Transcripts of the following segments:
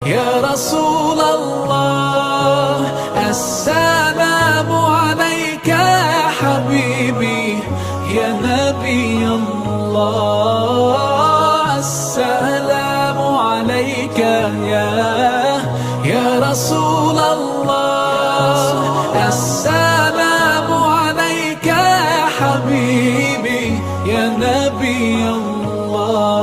يا رسول الله السلام عليك يا حبيبي يا نبي الله السلام عليك يا رسول الله السلام عليك يا حبيبي يا نبي الله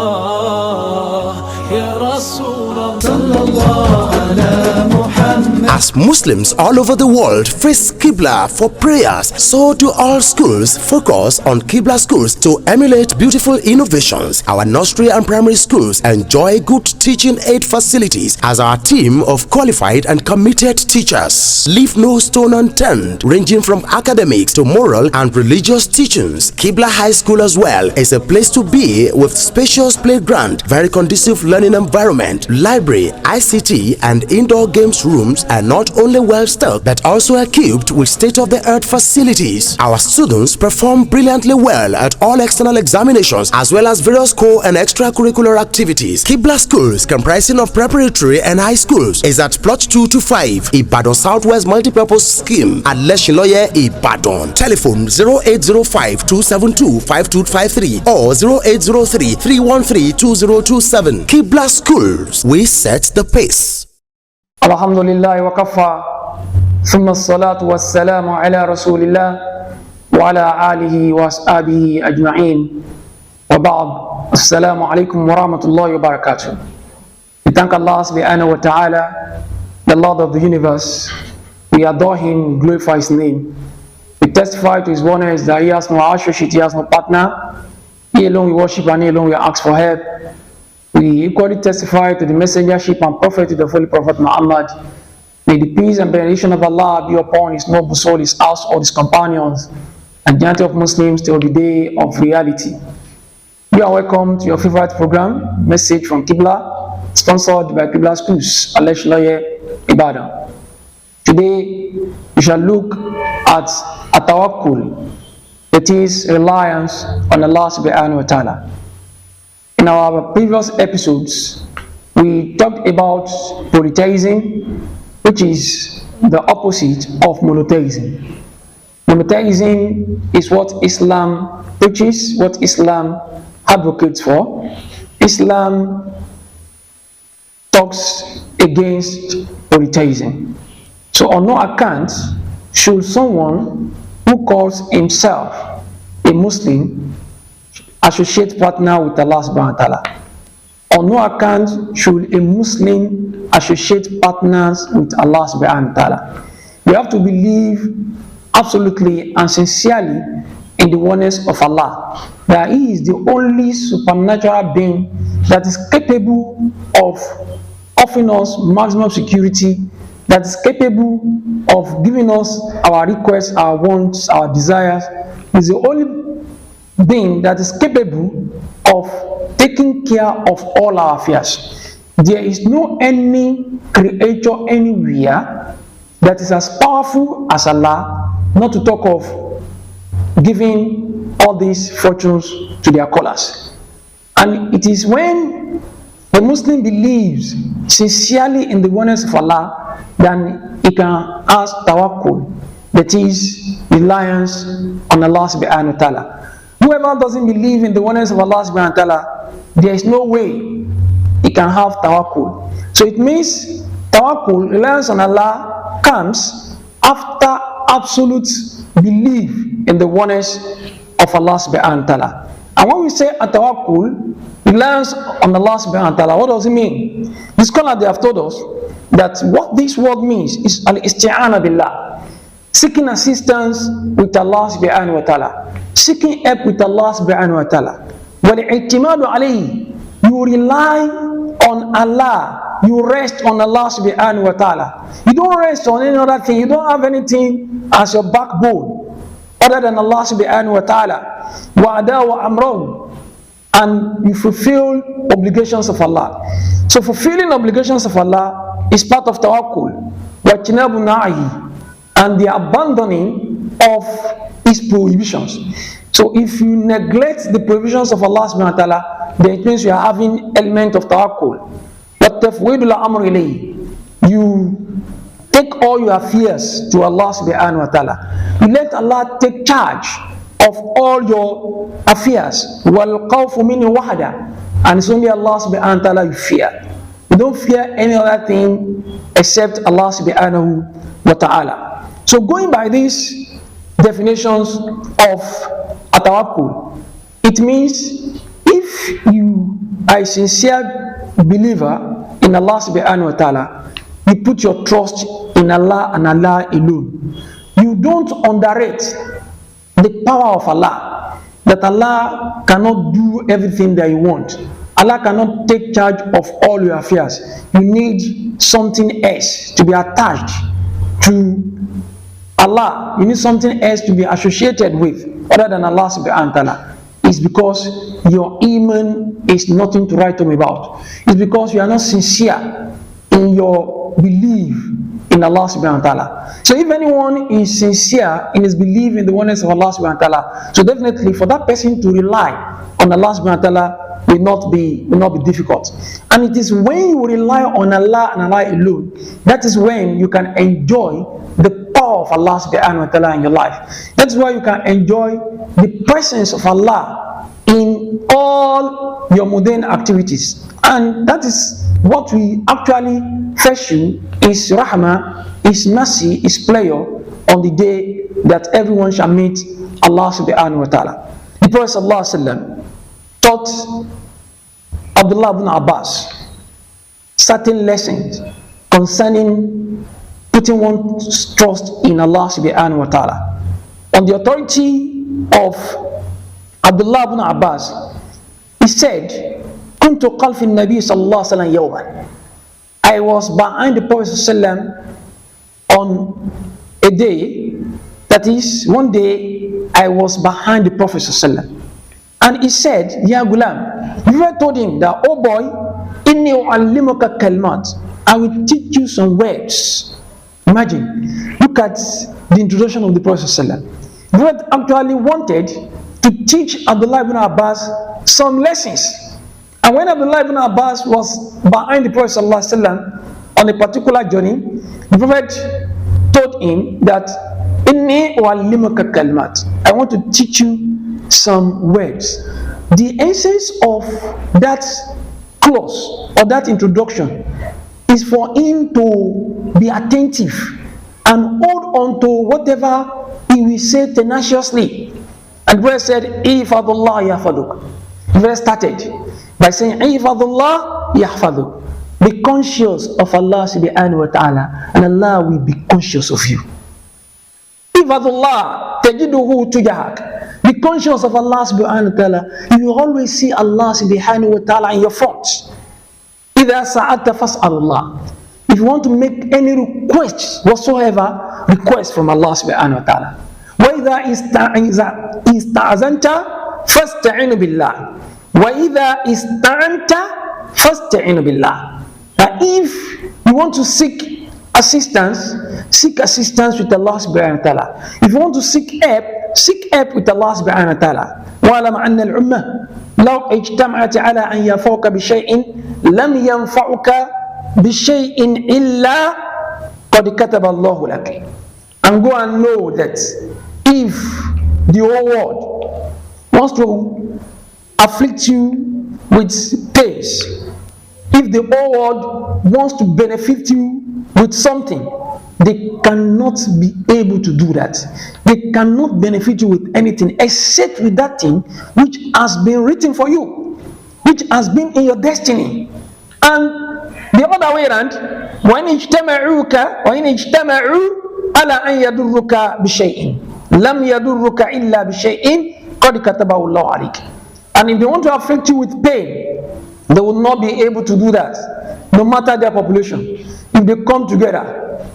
يا رسول الله صلى الله على محمد. As Muslims all over the world face Qiblah for prayers, so do all schools focus on Qiblah schools to emulate beautiful innovations. Our nursery and primary schools enjoy good teaching aid facilities as our team of qualified and committed teachers leave no stone unturned, ranging from academics to moral and religious teachings. Qiblah High School as well is a place to be with spacious playground, very conducive learning environment, library, ICT and indoor games rooms are not only well stocked but also equipped with state-of-the-art facilities. Our students perform brilliantly well at all external examinations as well as various core and extracurricular activities. Qiblah schools, comprising of preparatory and high schools, is at plot 2 to 5 Ibadan Southwest Multipurpose Scheme at Leshiloye, Ibadan. Telephone 0805-272-5253 or 0803-313-2027. Qiblah schools, we set the pace. Alhamdulillah wa kafa, thumma salatu wa salamu ala rasulillah wa ala alihi wa ashabihi ajma'in wa ba'd. Assalamu alaikum wa rahmatullahi wa barakatuh. We thank Allah subhanahu wa ta'ala, the Lord of the universe. We adore Him, glorify His name. We testify to His wonders that He has no associate, He has no partner. He alone we worship and He alone we ask for help. We equally testify to the messengership and prophet of the Holy Prophet Muhammad. May the peace and benediction of Allah be upon his noble soul, his household, his companions, and the of Muslims till the day of reality. You are welcome to your favorite program, Message from Qiblah, sponsored by Qiblah Schools, Leshiloye, Ibadan. Today, we shall look at Tawakkul, that is reliance on Allah subhanahu wa ta'ala. In our previous episodes, we talked about polytheism, which is the opposite of monotheism. Monotheism is what Islam preaches, what Islam advocates for. Islam talks against polytheism. So on no account should someone who calls himself a Muslim associate partner with Allah subhanahu wa ta'ala. On no account should a Muslim associate partners with Allah subhanahu wa ta'ala. We have to believe absolutely and sincerely in the oneness of Allah, that He is the only supernatural being that is capable of offering us maximum security, that is capable of giving us our requests, our wants, our desires. He is the only being that is capable of taking care of all our affairs. There is no any creator anywhere that is as powerful as Allah, not to talk of giving all these fortunes to their callers. And it is when the Muslim believes sincerely in the oneness of Allah, then he can ask tawakkul, that is reliance on Allah subhanahu wa ta'ala. Whoever doesn't believe in the oneness of Allah subhanahu wa ta'ala, there is no way he can have tawakkul. So it means tawakkul, reliance on Allah, comes after absolute belief in the oneness of Allah subhanahu wa ta'ala. And when we say tawakkul, reliance on Allah subhanahu wa ta'ala, what does it mean? The scholars, they have told us that what this word means is al-isti'ana billah, seeking assistance with Allah subhanahu wa ta'ala, seeking help with Allah subhanahu wa ta'ala. وَالْإِعْتِمَادُ عَلَيْهِ, you rely on Allah, you rest on Allah subhanahu wa ta'ala. You don't rest on any other thing, you don't have anything as your backbone other than Allah subhanahu wa ta'ala. وَأَدَاءُ أَمْرَهُ, and you fulfill obligations of Allah. So fulfilling obligations of Allah is part of tawakkul. وَاجْتِنَابُ نَعِهِ, and the abandoning of His prohibitions. So if you neglect the provisions of Allah subhanahu wa ta'ala, then it means you are having element of tawakkul. But وَتَفْوِيدُ الْأَمْرِ إِلَيْهِ. You take all your affairs to Allah subhanahu wa ta'ala. You let Allah take charge of all your affairs. وَالْقَوْفُ مِنْهِ وَحْدًا. And it's only Allah subhanahu wa ta'ala you fear. You don't fear any other thing except Allah subhanahu wa ta'ala. So going by these definitions of atawakkul, it means if you are a sincere believer in Allah subhanahu wa ta'ala, you put your trust in Allah and Allah alone. You don't underrate the power of Allah, that Allah cannot do everything that you want. Allah cannot take charge of all your affairs. You need something else to be attached to Allah. You need something else to be associated with other than Allah subhanahu wa ta'ala. It's because your iman is nothing to write home about. It's because you are not sincere in your belief in Allah subhanahu wa ta'ala. So if anyone is sincere in his belief in the oneness of Allah subhanahu wa ta'ala, so definitely for that person to rely on Allah subhanahu wa ta'ala will not be difficult. And it is when you rely on Allah and Allah alone, that is when you can enjoy the power of Allah subhanahu wa ta'ala in your life. That's why you can enjoy the presence of Allah in all your mundane activities. And that is what we actually pursue, is rahmah, is mercy, is pleasure on the day that everyone shall meet Allah subhanahu wa ta'ala. The Prophet sallallahu alaihi wasallam taught Abdullah ibn Abbas certain lessons concerning putting one's trust in Allah subhanahu wa ta'ala. On the authority of Abdullah ibn Abbas, he said, "Kuntu khalfi an-nabi sallallahu alaihi wasallam yawman." I was behind the Prophet sallallahu on a day, that is, one day I was behind the Prophet sallallahu. And he said, "Ya Gulam," the Prophet told him that, "Oh boy, inni u'allimuka kalimat, I will teach you some words." Imagine, look at the introduction of the Prophet ﷺ. The Prophet actually wanted to teach Abdullah ibn Abbas some lessons. And when Abdullah ibn Abbas was behind the Prophet ﷺ on a particular journey, the Prophet told him that, "Inni u'allimuka kalimat, I want to teach you some words." The essence of that clause or that introduction is for him to be attentive and hold on to whatever he will say tenaciously. And the Prophet said, "Ihfadullah yahfaduk." The Prophet started by saying, "Ihfadullah yahfaduk." Be conscious of Allah subhanahu wa ta'ala, and Allah will be conscious of you. Ihfadullah tajiduhu tujahak. Be conscious of Allah subhanahu wa ta'ala. You will always see Allah subhanahu wa ta'ala in your front. إِذَا سَعَدْتَ فَاسْأَلُ اللَّهِ. If you want to make any request whatsoever, request from Allah subhanahu wa ta'ala. وَإِذَا إِسْتَعْزَنْتَ فَاسْتَعِنُ بِاللَّهِ وَإِذَا إِسْتَعَنْتَ فَاسْتَعِنُ بِاللَّهِ. That if you want to seek assistance with Allah subhanahu wa ta'ala. If you want to seek help with Allah subhanahu wa ta'ala. وَعَلَمْ أَنَّ الْعُمَّةِ لو اجتمعت على أن ينفعوك بشيء لم ينفعك بشيء إلا قد كتب الله لك. And go and know that if the whole world wants to afflict you with pains, if the whole world wants to benefit you with something, they cannot be able to do that. They cannot benefit you with anything except with that thing which has been written for you, which has been in your destiny. And the other way around, وَإِنِ اجْتَمَعُوا عَلَىٰ أَنْ يَدُرُّكَ بِشَيْءٍ لَمْ يَدُرُّكَ إِلَّا بِشَيْءٍ قَدْ كَتَبَهُ اللَّهُ عَلَيْكَ. And if they want to afflict you with pain, they will not be able to do that, no matter their population. If they come together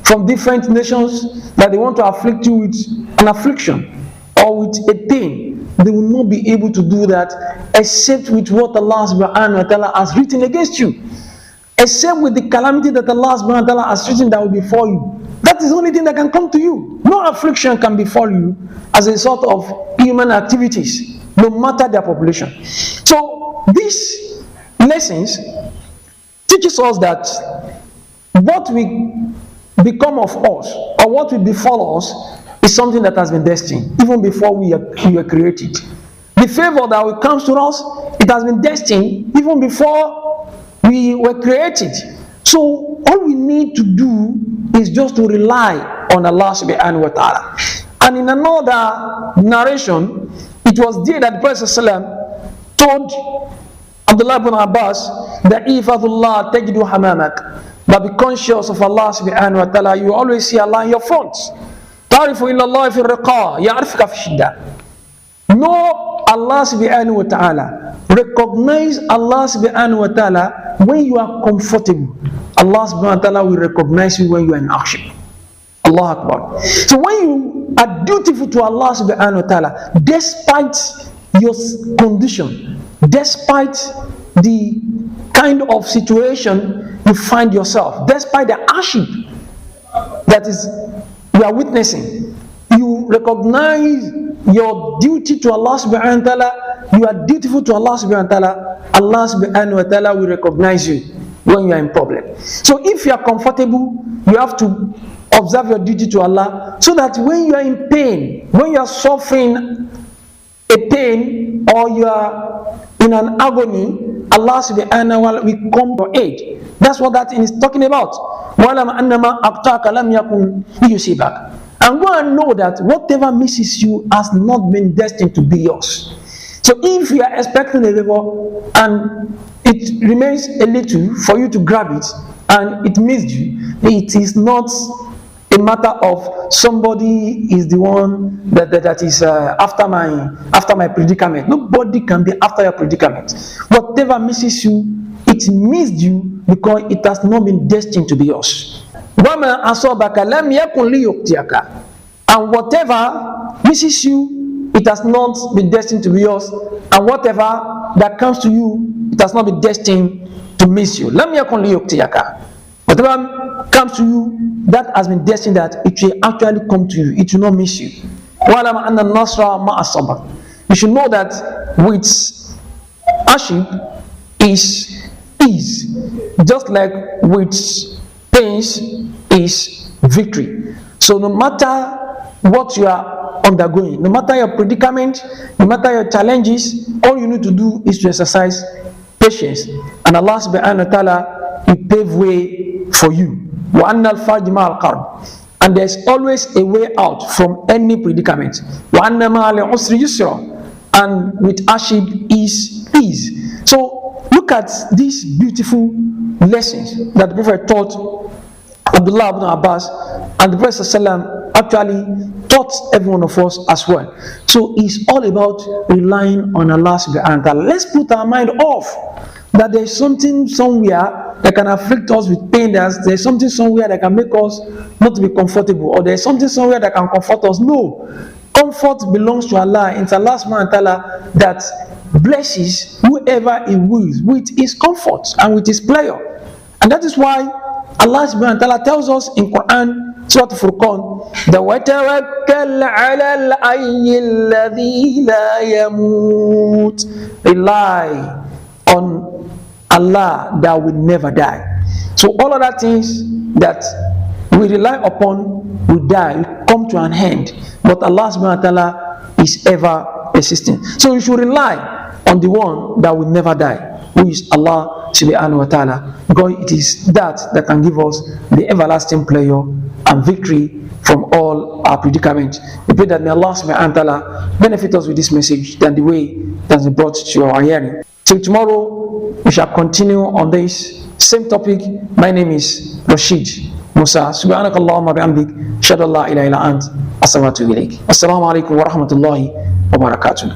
from different nations that they want to afflict you with an affliction or with a pain, they will not be able to do that except with what Allah subhanahu wa ta'ala has written against you, except with the calamity that Allah subhanahu wa ta'ala has written that will befall you. That is the only thing that can come to you. No affliction can befall you as a result of human activities, no matter their population. So these lessons teaches us that what will become of us or what will befall us is something that has been destined even before we were created. The favor that will come to us, it has been destined even before we were created. So all we need to do is just to rely on Allah subhanahu wa ta'ala. And in another narration, it was there that the Prophet ﷺ told Abdullah ibn Abbas that ifadullah tajidu hamamak, but be conscious of Allah subhanahu wa ta'ala. You always see Allah in your front. Ta'rifu illa Allah fi riqa, ya'rifka fi shidda. Know Allah subhanahu wa ta'ala. Recognize Allah subhanahu wa ta'ala when you are comfortable. Allah subhanahu wa ta'ala will recognize you when you are in action. Allah Akbar. So when you are dutiful to Allah subhanahu wa ta'ala, despite your condition, despite the kind of situation you find yourself, despite the hardship that is you are witnessing, you recognize your duty to Allah subhanahu wa ta'ala, you are dutiful to Allah subhanahu wa ta'ala, Allah subhanahu wa ta'ala will recognize you when you are in problem. So if you are comfortable, you have to observe your duty to Allah, so that when you are in pain, when you are suffering a pain or you are in an agony, Allah subhanahu wa ta'ala will come to aid. That's what that is talking about. And go and know that whatever misses you has not been destined to be yours. So if you are expecting a favor and it remains a little for you to grab it and it missed you, it is not a matter of somebody is the one that is after my predicament. Nobody can be after your predicament. Whatever misses you, it missed you because it has not been destined to be yours. وَمَا أَصَابَكَ لَمْ يَكُنْ لِيُخْطِئَكَ. And whatever misses you, it has not been destined to be yours. And whatever that comes to you, it has not been destined to miss you. لَمْ يَكُنْ لِيُخْطِئَكَ. Whatever comes to you, that has been destined that it will actually come to you. It will not miss you. وَعَلَمَ أَنَّ النَّصْرَ مَعَ الصَّبْرِ. You should know that with hardship is ease, just like with pains is victory. So no matter what you are undergoing, no matter your predicament, no matter your challenges, all you need to do is to exercise patience, and Allah subhanahu wa ta'ala will pave way for you. وَأَنَّ الْفَرْجِ مَعَ الْقَرْبِ. And there's always a way out from any predicament. وَأَنَّ مَعَ الْعُسْرِ يُسْرًا. And with hardship is ease. So look at these beautiful lessons that the Prophet taught Abdullah ibn Abbas, and the Prophet ﷺ actually taught every one of us as well. So it's all about relying on Allah subhanahu wa ta'ala. Let's put our mind off that there's something somewhere that can afflict us with pain, there's something somewhere that can make us not to be comfortable, or there's something somewhere that can comfort us. No, comfort belongs to Allah. It's Allah subhanahu wa ta'ala that blesses whoever He wills with His comfort and with His pleasure. And that is why Allah subhanahu wa ta'ala tells us in Quran, Surah Al-Furqan, that وَتَوَكَّلْ عَلَى الْحَيِّ الَّذِي لَا يَمُوتُ. Rely on Allah that will never die. So all other things that we rely upon will die, will come to an end. But Allah subhanahu wa ta'ala is ever persistent. So you should rely on the one that will never die, who is Allah subhanahu wa ta'ala, because it is that can give us the everlasting pleasure and victory from all our predicaments. We pray that may Allah subhanahu wa ta'ala benefit us with this message than the way that's been brought to our hearing. So tomorrow we shall continue on this same topic. My name is Rashid Musa. Subhanakallahumma bihamdik, shada la ilaha illa ant, astaghfiruka wa atubu ilaik. Assalamu alaikum wa rahmatullahi wa barakatuh.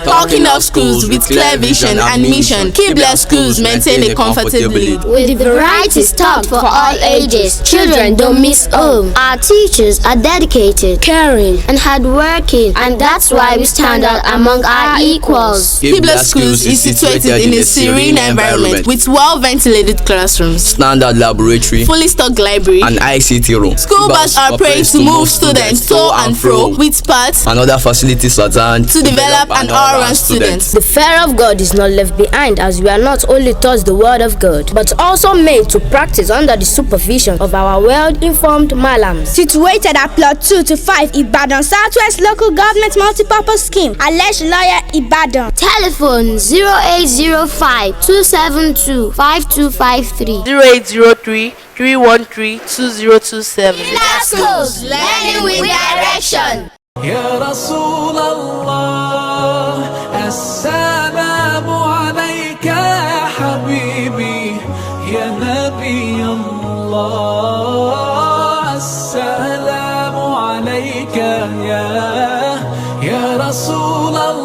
Talking of schools with clear vision and mission, Qiblah schools maintain a comfortable lead. With varieties taught for all ages, children don't miss home. Our teachers are dedicated, caring, and hardworking, and that's why we stand out among our equals. Qiblah schools is situated in a serene environment with well-ventilated classrooms, standard laboratory, fully stocked library, and ICT room. School bus operates to move students to and fro with paths and other facilities at hand to develop an all-round student. The fear of God is not left behind, as we are not only taught the word of God, but also made to practice under the supervision of our well-informed malams. Situated at Plot 2 to 5 Ibadan Southwest Local Government Multipurpose Scheme, Alesh Lawyer, Ibadan. Telephone 0805 272 5253. 0803 313 2027. Qiblah Schools, learning with direction. يا رسول الله السلام عليك يا حبيبي يا نبي الله السلام عليك يا رسول الله